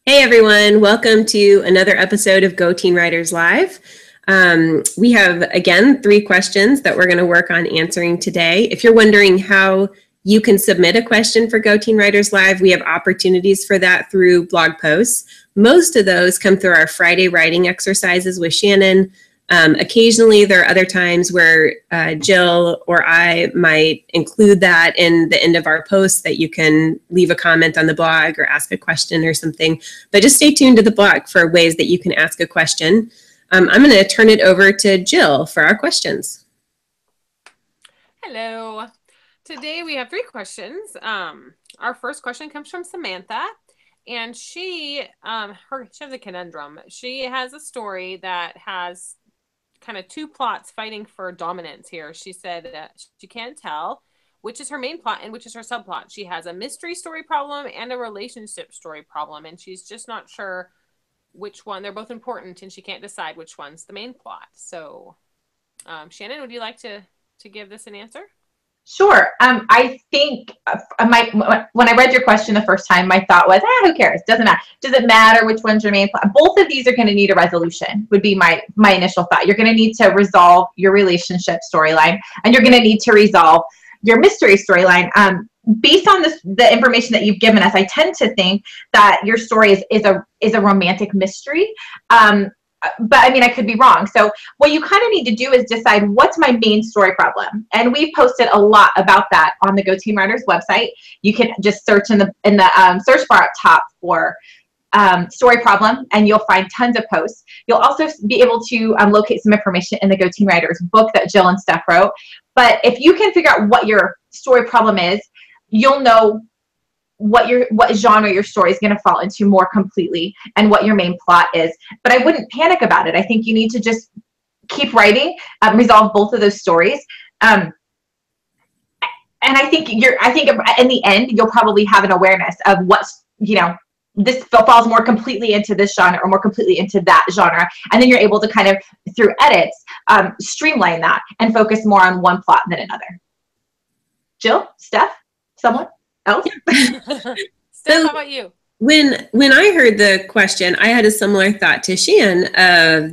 Hey everyone, welcome to another episode of Go Teen Writers Live. We have, again, 3 questions that we're going to work on answering today. If you're wondering how you can submit a question for Go Teen Writers Live, we have opportunities for that through blog posts. Most of those come through our Friday writing exercises with Shannon. Occasionally, there are other times where Jill or I might include that in the end of our post that you can leave a comment on the blog or ask a question or something. But just stay tuned to the blog for ways that you can ask a question. I'm going to turn it over to Jill for our questions. Hello. Today we have 3 questions. Our first question comes from Samantha. And she has a conundrum. She has a story that has kind of 2 plots fighting for dominance here. She said that she can't tell which is her main plot and which is her subplot. She has a mystery story problem and a relationship story problem, and she's just not sure which one. They're both important, and she can't decide which one's the main plot. So, Shannon, would you like to give this an answer? Sure. I think when I read your question the first time, my thought was, who cares? Doesn't matter. Does it matter which one's your main plot? Both of these are going to need a resolution, would be my initial thought. You're going to need to resolve your relationship storyline, and you're going to need to resolve your mystery storyline. Based on the information that you've given us, I tend to think that your story is a romantic mystery. But I mean, I could be wrong. So what you kind of need to do is decide what's my main story problem. And we've posted a lot about that on the Go Teen Writers website. You can just search in the search bar up top for story problem, and you'll find tons of posts. You'll also be able to locate some information in the Go Teen Writers book that Jill and Steph wrote. But if you can figure out what your story problem is, you'll know what genre your story is going to fall into more completely and what your main plot is. But I wouldn't panic about it. I think you need to just keep writing, resolve both of those stories. And I think in the end, you'll probably have an awareness of what's, this falls more completely into this genre or more completely into that genre. And then you're able to kind of, through edits, streamline that and focus more on one plot than another. Jill, Steph, someone else? Steph, how about you? When I heard the question, I had a similar thought to Shan.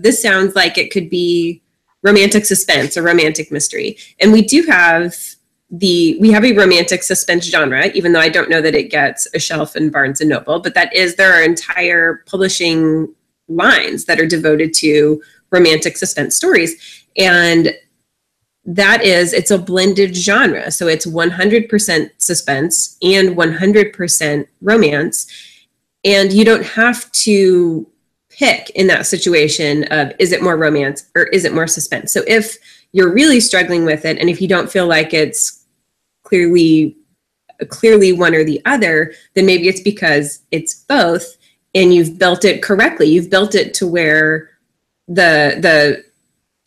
This sounds like it could be romantic suspense or romantic mystery. And we do have a romantic suspense genre, even though I don't know that it gets a shelf in Barnes and Noble, but there are entire publishing lines that are devoted to romantic suspense stories. And it's a blended genre. So it's 100% suspense and 100% romance. And you don't have to pick in that situation of, is it more romance or is it more suspense? So if you're really struggling with it, and if you don't feel like it's clearly one or the other, then maybe it's because it's both and you've built it correctly. You've built it to where the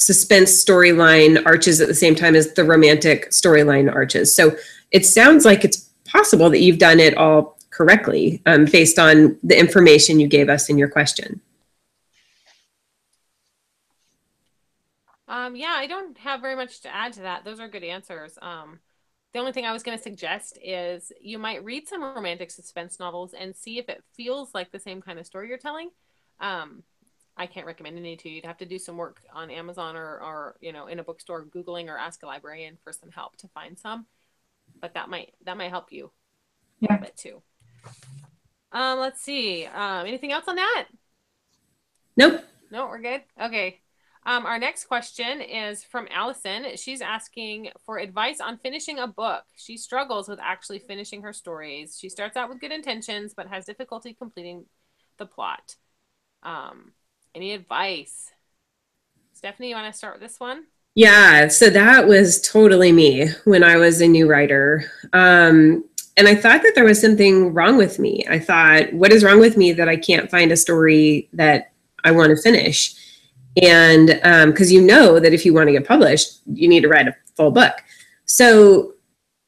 suspense storyline arches at the same time as the romantic storyline arches. So it sounds like it's possible that you've done it all correctly based on the information you gave us in your question. Yeah, I don't have very much to add to that. Those are good answers. The only thing I was going to suggest is you might read some romantic suspense novels and see if it feels like the same kind of story you're telling. I can't recommend any to you. You'd have to do some work on Amazon or in a bookstore, Googling or ask a librarian for some help to find some. But that might help you a little bit too. Let's see. Anything else on that? Nope. No, we're good. Okay. Our next question is from Allison. She's asking for advice on finishing a book. She struggles with actually finishing her stories. She starts out with good intentions, but has difficulty completing the plot. Any advice? Stephanie, you want to start with this one? Yeah, so that was totally me when I was a new writer. And I thought that there was something wrong with me. I thought, what is wrong with me that I can't find a story that I want to finish? And because that if you want to get published, you need to write a full book. So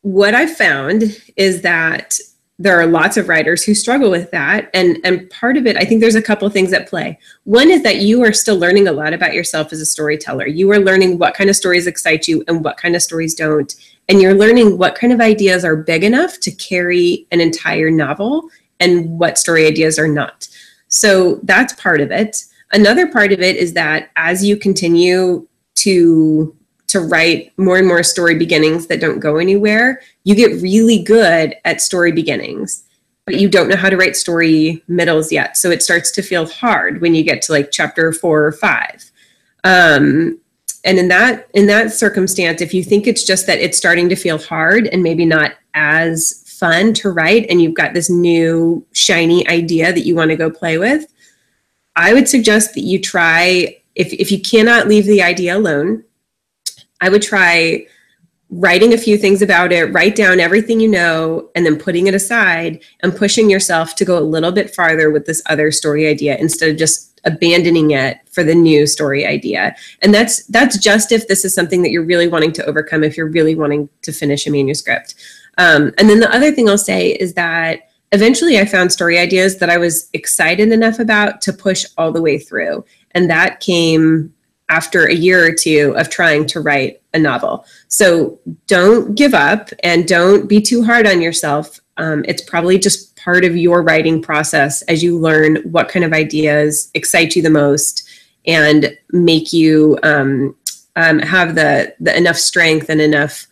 what I found is that there are lots of writers who struggle with that. And part of it, I think there's a couple of things at play. One is that you are still learning a lot about yourself as a storyteller. You are learning what kind of stories excite you and what kind of stories don't. And you're learning what kind of ideas are big enough to carry an entire novel and what story ideas are not. So that's part of it. Another part of it is that as you continue to write more and more story beginnings that don't go anywhere, you get really good at story beginnings, but you don't know how to write story middles yet. So it starts to feel hard when you get to like chapter 4 or 5. And in that circumstance, if you think it's just that it's starting to feel hard and maybe not as fun to write, and you've got this new shiny idea that you want to go play with, I would suggest that you try, if you cannot leave the idea alone, I would try writing a few things about it, write down everything you know, and then putting it aside and pushing yourself to go a little bit farther with this other story idea instead of just abandoning it for the new story idea. And that's just if this is something that you're really wanting to overcome, if you're really wanting to finish a manuscript. And then the other thing I'll say is that eventually I found story ideas that I was excited enough about to push all the way through. And that came after a year or two of trying to write a novel. So don't give up and don't be too hard on yourself. It's probably just part of your writing process as you learn what kind of ideas excite you the most and make you have the enough strength and enough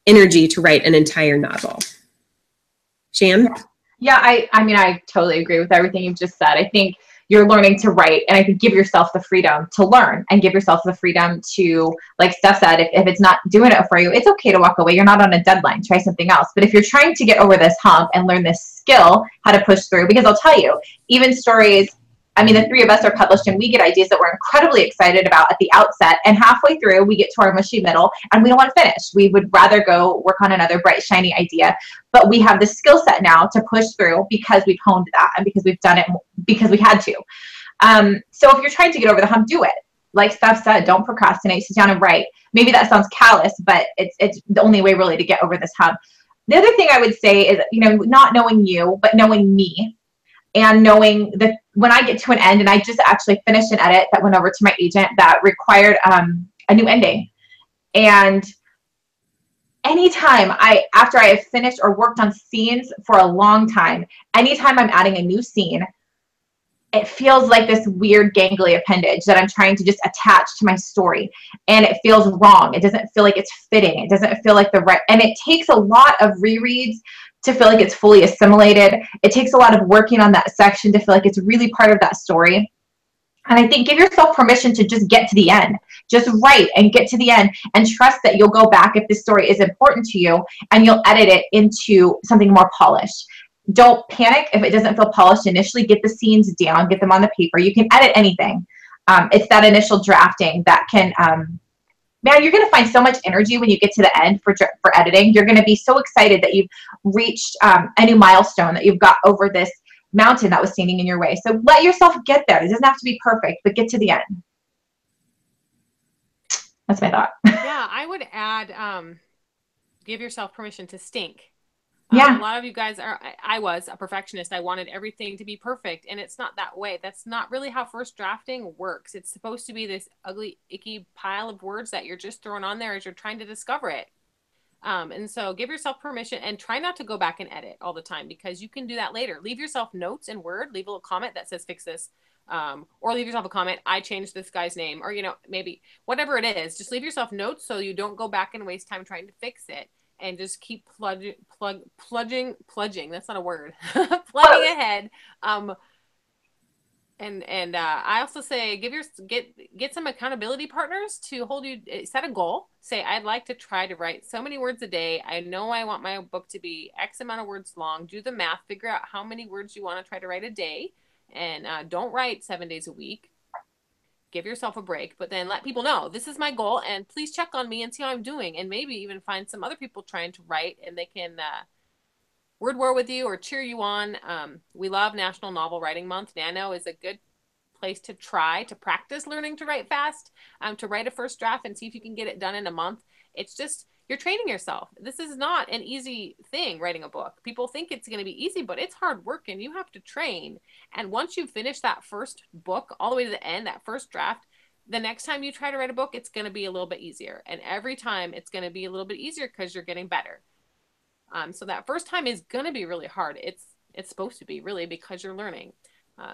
energy to write an entire novel. Shan? Yeah, I mean, I totally agree with everything you've just said. I think you're learning to write, and I think give yourself the freedom to learn and give yourself the freedom to, like Steph said, if it's not doing it for you, it's okay to walk away. You're not on a deadline. Try something else. But if you're trying to get over this hump and learn this skill, how to push through, because I'll tell you, even stories, I mean, the three of us are published and we get ideas that we're incredibly excited about at the outset, and halfway through we get to our mushy middle and we don't want to finish. We would rather go work on another bright, shiny idea, but we have the skill set now to push through because we've honed that and because we've done it because we had to. So if you're trying to get over the hump, do it. Like Steph said, don't procrastinate, sit down and write. Maybe that sounds callous, but it's the only way really to get over this hump. The other thing I would say is, not knowing you, but knowing me. And knowing that when I get to an end, and I just actually finished an edit that went over to my agent that required a new ending. And anytime after I have finished or worked on scenes for a long time, anytime I'm adding a new scene, it feels like this weird gangly appendage that I'm trying to just attach to my story. And it feels wrong. It doesn't feel like it's fitting. It doesn't feel like and it takes a lot of rereads to feel like it's fully assimilated. It takes a lot of working on that section to feel like it's really part of that story. And I think give yourself permission to just get to the end. Just write and get to the end and trust that you'll go back if this story is important to you and you'll edit it into something more polished. Don't panic if it doesn't feel polished initially. Get the scenes down, get them on the paper. You can edit anything. It's that initial drafting that can, man, you're going to find so much energy when you get to the end for editing. You're going to be so excited that you've reached a new milestone, that you've got over this mountain that was standing in your way. So let yourself get there. It doesn't have to be perfect, but get to the end. That's my thought. Yeah, I would add, give yourself permission to stink. Yeah. A lot of you guys I was a perfectionist. I wanted everything to be perfect, and it's not that way. That's not really how first drafting works. It's supposed to be this ugly, icky pile of words that you're just throwing on there as you're trying to discover it. And so give yourself permission and try not to go back and edit all the time, because you can do that later. Leave yourself notes in Word. Leave a little comment that says fix this. Or leave yourself a comment, I changed this guy's name, or, maybe whatever it is, just leave yourself notes so you don't go back and waste time trying to fix it. And just keep plunging. That's not a word. Plugging ahead. And I also say get some accountability partners to hold you. Set a goal. Say, I'd like to try to write so many words a day. I know I want my book to be X amount of words long. Do the math. Figure out how many words you want to try to write a day, and don't write 7 days a week. Give yourself a break, but then let people know this is my goal, and please check on me and see how I'm doing, and maybe even find some other people trying to write, and they can word war with you or cheer you on. We love National Novel Writing Month. Nano is a good place to try to practice learning to write fast, to write a first draft and see if you can get it done in a month. It's just, you're training yourself. This is not an easy thing, writing a book. People think it's going to be easy, but it's hard work, and you have to train. And once you finish that first book all the way to the end, that first draft, the next time you try to write a book, it's going to be a little bit easier. And every time it's going to be a little bit easier because you're getting better. So that first time is going to be really hard. It's supposed to be, really, because you're learning.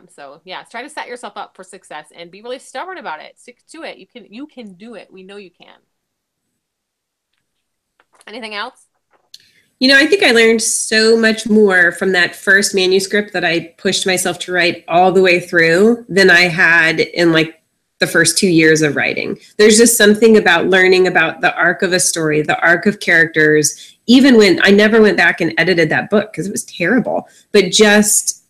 So yeah, try to set yourself up for success and be really stubborn about it. Stick to it. You can do it. We know you can. Anything else? You know, I think I learned so much more from that first manuscript that I pushed myself to write all the way through than I had in like the first 2 years of writing. There's just something about learning about the arc of a story, the arc of characters, even when I never went back and edited that book because it was terrible, but just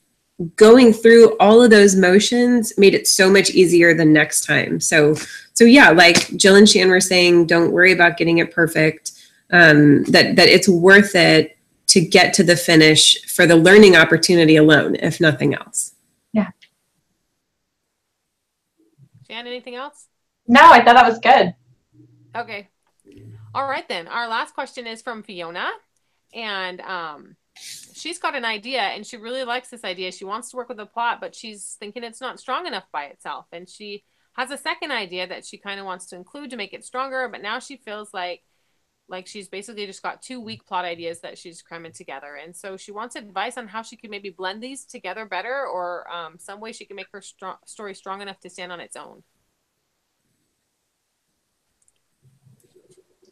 going through all of those motions made it so much easier the next time. So yeah, like Jill and Shan were saying, don't worry about getting it perfect. That it's worth it to get to the finish for the learning opportunity alone, if nothing else. Yeah. Jan, anything else? No, I thought that was good. Okay. All right, then. Our last question is from Fiona. And she's got an idea, and she really likes this idea. She wants to work with a plot, but she's thinking it's not strong enough by itself. And she has a second idea that she kind of wants to include to make it stronger, but now she feels like she's basically just got 2 weak plot ideas that she's cramming together. And so she wants advice on how she could maybe blend these together better, or some way she can make her story strong enough to stand on its own.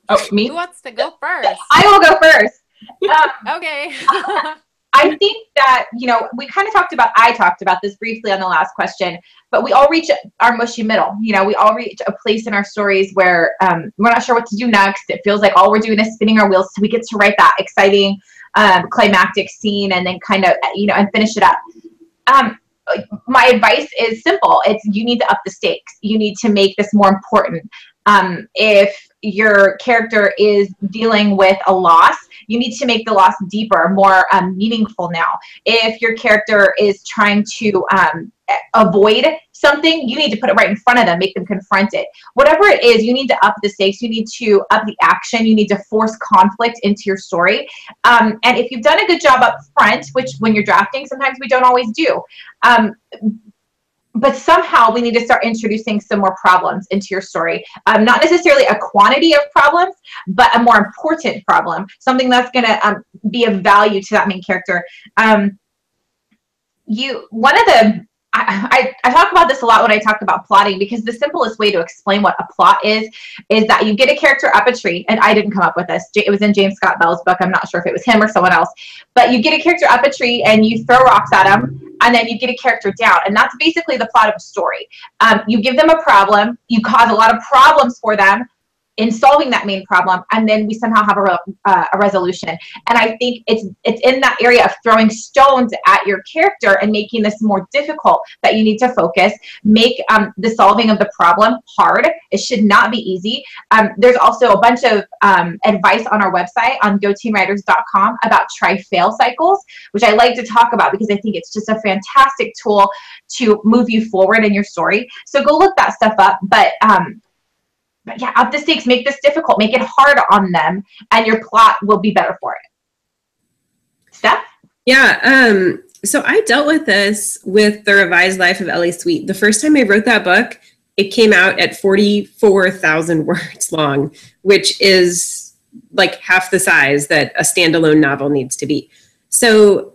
Oh, me? Who wants to go first? I will go first. Okay. I think that, we kind of I talked about this briefly on the last question, but we all reach our mushy middle. We all reach a place in our stories where we're not sure what to do next. It feels like all we're doing is spinning our wheels so we get to write that exciting climactic scene and then kind of, and finish it up. My advice is simple. You need to up the stakes. You need to make this more important. If your character is dealing with a loss, you need to make the loss deeper, more meaningful now. If your character is trying to avoid something, you need to put it right in front of them, make them confront it. Whatever it is, you need to up the stakes. You need to up the action. You need to force conflict into your story. And if you've done a good job up front, which when you're drafting, sometimes we don't always do, but somehow we need to start introducing some more problems into your story. Not necessarily a quantity of problems, but a more important problem, something that's going to be of value to that main character. I talk about this a lot when I talk about plotting, because the simplest way to explain what a plot is that you get a character up a tree, and I didn't come up with this. It was in James Scott Bell's book. I'm not sure if it was him or someone else, but you get a character up a tree and you throw rocks at him, and then you get a character down. And that's basically the plot of a story. You give them a problem, you cause a lot of problems for them in solving that main problem, and then we somehow have a resolution. And I think it's in that area of throwing stones at your character and making this more difficult that you need to focus, make the solving of the problem hard. It should not be easy. There's also a bunch of advice on our website on goteamwriters.com about try-fail cycles, which I like to talk about because I think it's just a fantastic tool to move you forward in your story. So go look that stuff up. But yeah, up the stakes, make this difficult, make it hard on them, and your plot will be better for it. Steph? Yeah, so I dealt with this with The Revised Life of Ellie Sweet. The first time I wrote that book, it came out at 44,000 words long, which is like half the size that a standalone novel needs to be. So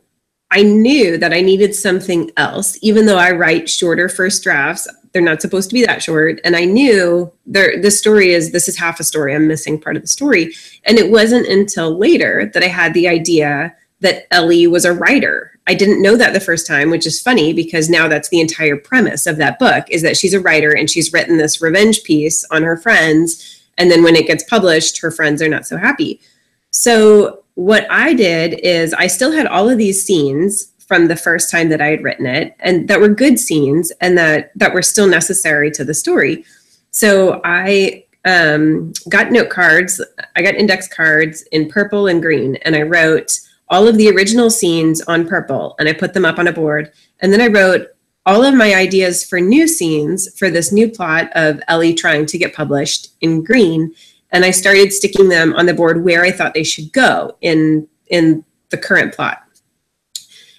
I knew that I needed something else, even though I write shorter first drafts. They're not supposed to be that short. And I knew this is half a story. I'm missing part of the story. And it wasn't until later that I had the idea that Ellie was a writer. I didn't know that the first time, which is funny because now that's the entire premise of that book, is that she's a writer and she's written this revenge piece on her friends. And then when it gets published, her friends are not so happy. So what I did is I still had all of these scenes from the first time that I had written it, and that were good scenes and that were still necessary to the story. So I got note cards, I got index cards in purple and green, and I wrote all of the original scenes on purple, and I put them up on a board. And then I wrote all of my ideas for new scenes for this new plot of Ellie trying to get published in green. And I started sticking them on the board where I thought they should go in the current plot.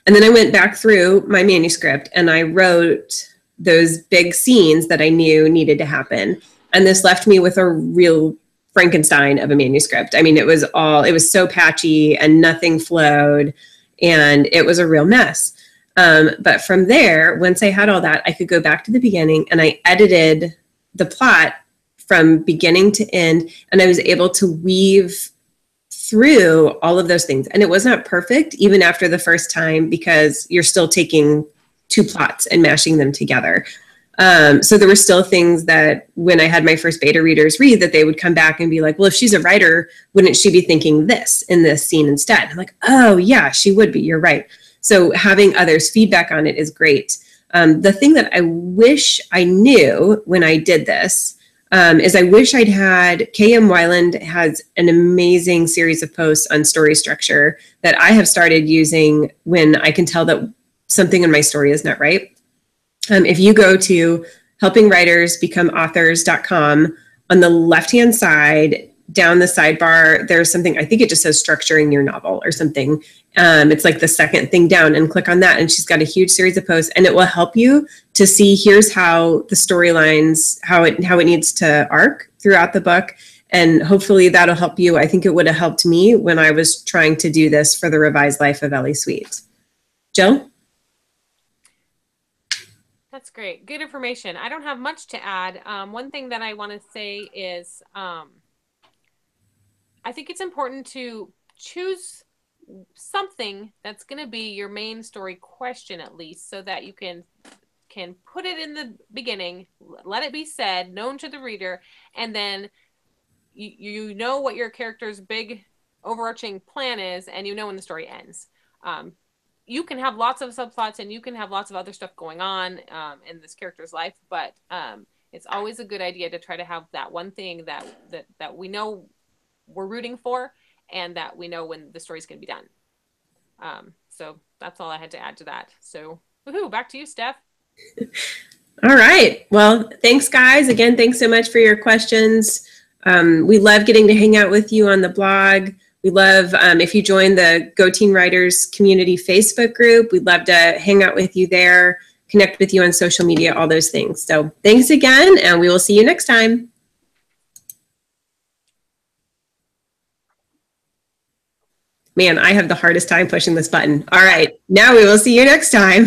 And then I went back through my manuscript and I wrote those big scenes that I knew needed to happen. And this left me with a real Frankenstein of a manuscript. I mean, it was so patchy and nothing flowed, and it was a real mess. But from there, once I had all that, I could go back to the beginning and I edited the plot from beginning to end. And I was able to weave through all of those things. And it was not perfect even after the first time, because you're still taking two plots and mashing them together. So there were still things that when I had my first beta readers read, that they would come back and be like, well, if she's a writer, wouldn't she be thinking this in this scene instead? I'm like, oh yeah, she would be. You're right. So having others' feedback on it is great. The thing that I wish I knew when I did this is I wish I'd had, KM Weiland has an amazing series of posts on story structure that I have started using when I can tell that something in my story is not right. If you go to helpingwritersbecomeauthors.com, on the left-hand side, down the sidebar, there's something, I think it just says structuring your novel or something. It's like the second thing down, and click on that. And she's got a huge series of posts, and it will help you to see, here's how the storylines, how it needs to arc throughout the book. And hopefully that'll help you. I think it would have helped me when I was trying to do this for the revised life of Ellie Sweet. Jill? That's great. Good information. I don't have much to add. One thing that I want to say is I think it's important to choose something that's going to be your main story question, at least, so that you can put it in the beginning, let it be said, known to the reader, and then you know what your character's big overarching plan is, and you know when the story ends. You can have lots of subplots and you can have lots of other stuff going on in this character's life, but it's always a good idea to try to have that one thing that we know we're rooting for, and that we know when the story's going to be done. So that's all I had to add to that. So woohoo, back to you, Steph. All right. Well, thanks, guys. Again, thanks so much for your questions. We love getting to hang out with you on the blog. We love if you join the Go Teen Writers community Facebook group. We'd love to hang out with you there, connect with you on social media, all those things. So thanks again, and we will see you next time. Man, I have the hardest time pushing this button. All right, now we will see you next time.